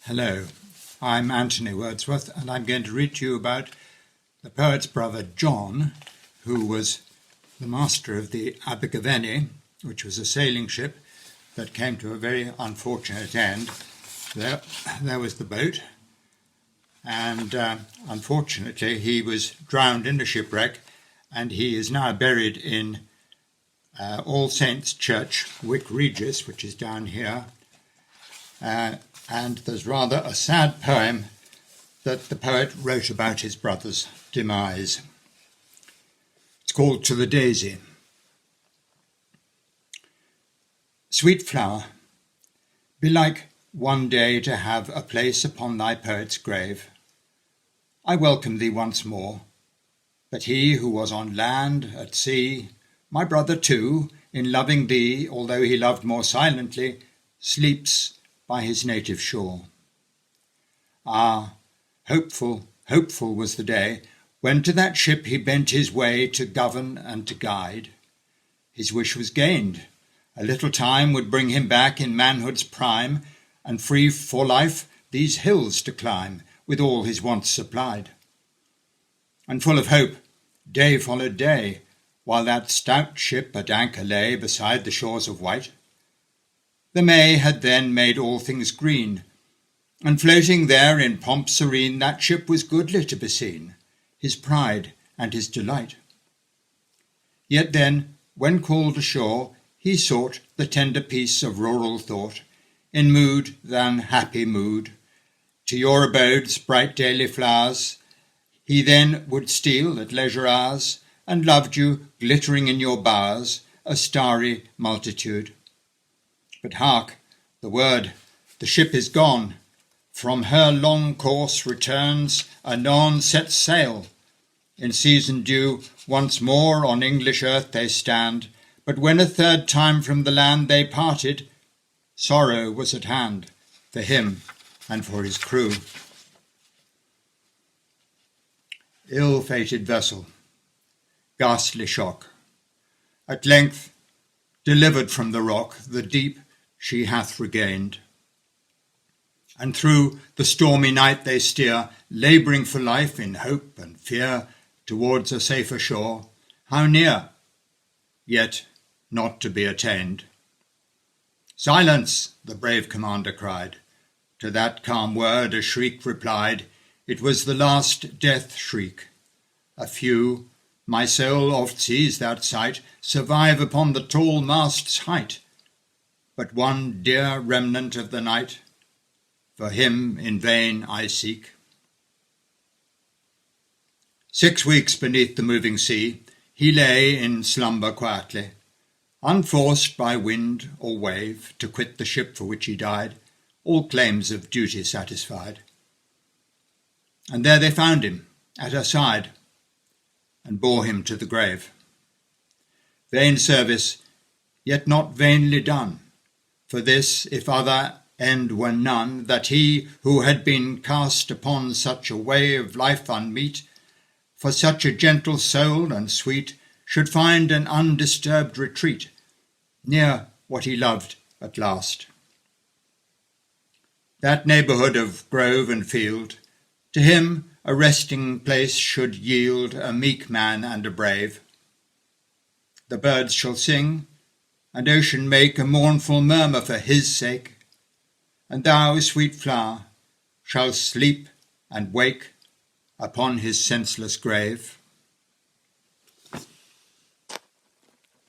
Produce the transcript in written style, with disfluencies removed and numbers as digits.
Hello, I'm Antony Wordsworth, and I'm going to read to you about the poet's brother John, who was the master of the Abergavenny, which was a sailing ship that came to a very unfortunate end. There was the boat, and unfortunately he was drowned in a shipwreck, and he is now buried in All Saints Church, Wick Regis, which is down here. And there's rather a sad poem that the poet wrote about his brother's demise. It's called To the Daisy. Sweet flower, belike one day to have a place upon thy poet's grave. I welcome thee once more, but he who was on land, at sea, my brother too, in loving thee, although he loved more silently, sleeps by his native shore. Ah, hopeful, hopeful was the day when to that ship he bent his way to govern and to guide. His wish was gained. A little time would bring him back in manhood's prime, and free for life these hills to climb, with all his wants supplied. And full of hope, day followed day, while that stout ship at anchor lay beside the shores of white. The May had then made all things green, and floating there in pomp serene, that ship was goodly to be seen, his pride and his delight. Yet then, when called ashore, he sought the tender peace of rural thought, in mood than happy mood. To your abodes, bright daily flowers, he then would steal at leisure hours, and loved you, glittering in your bowers, a starry multitude. But hark, the word, the ship is gone, from her long course returns, anon sets sail. In season due, once more on English earth they stand, but when a third time from the land they parted, sorrow was at hand for him and for his crew. Ill-fated vessel, ghastly shock, at length delivered from the rock, the deep she hath regained. And through the stormy night they steer, labouring for life in hope and fear, towards a safer shore. How near, yet not to be attained. Silence, the brave commander cried. To that calm word a shriek replied. It was the last death shriek. A few, my soul oft sees that sight, survive upon the tall mast's height. But one dear remnant of the night, for him in vain I seek. 6 weeks beneath the moving sea, he lay in slumber quietly, unforced by wind or wave to quit the ship for which he died, all claims of duty satisfied. And there they found him, at her side, and bore him to the grave. Vain service, yet not vainly done. For this, if other end were none, that he who had been cast upon such a way of life unmeet, for such a gentle soul and sweet, should find an undisturbed retreat, near what he loved at last. That neighbourhood of grove and field, to him a resting place should yield, a meek man and a brave. The birds shall sing, and ocean make a mournful murmur for his sake, and thou, sweet flower, shalt sleep and wake upon his senseless grave.